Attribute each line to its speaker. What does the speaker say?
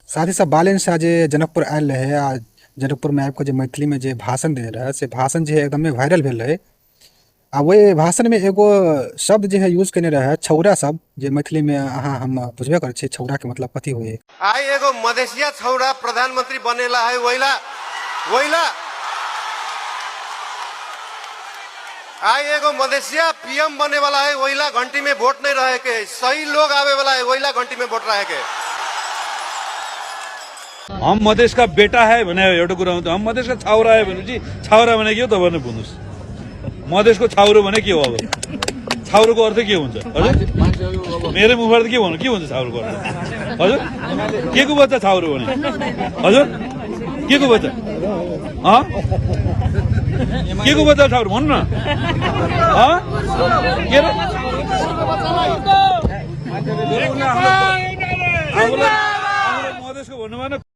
Speaker 1: साथ ही साथ बालेन शाह जे जनकपुर आयल रहे आ जनकपुर में आबि कऽ जे मैथिली में जे भाषण दे रहे से भाषण जे है एकदम वायरल भेल रहे। आ वही भाषण में एगो शब्द जे है यूज करने रहे छौरा शब्द, जे मैथिली में अहाँ हम बुझबे करे छे छौरा के मतलब कथी हुए।
Speaker 2: आई एगो मधेसिया छौरा प्रधानमंत्री बनेला है वहीला वहीला आई एगो मधेसिया पीएम बने वाला है वहीला घंटी में वोट नहीं रहे के, सही लोग आवे वाला है वहीला घंटी में वोट रहे के।
Speaker 3: हम मधेस का बेटा है भने एउटा कुरा हुन्छ, हम मधेस का छाउरा है भनेपछि छाउरा भने के हो तपाईहरुले बुझ्नुस्। मधेसको छाउरो भने के हो? अब छाउरोको अर्थ के हुन्छ हजुर? मेरो मुखबाट के भन्नु के हुन्छ छाउरोको अर्थ हजुर? के को बच्चा छाउरो भने हजुर? के को बच्चा के को बच्चा छाउरो भन्नु न के रे? मधेसको भन्नु भएन।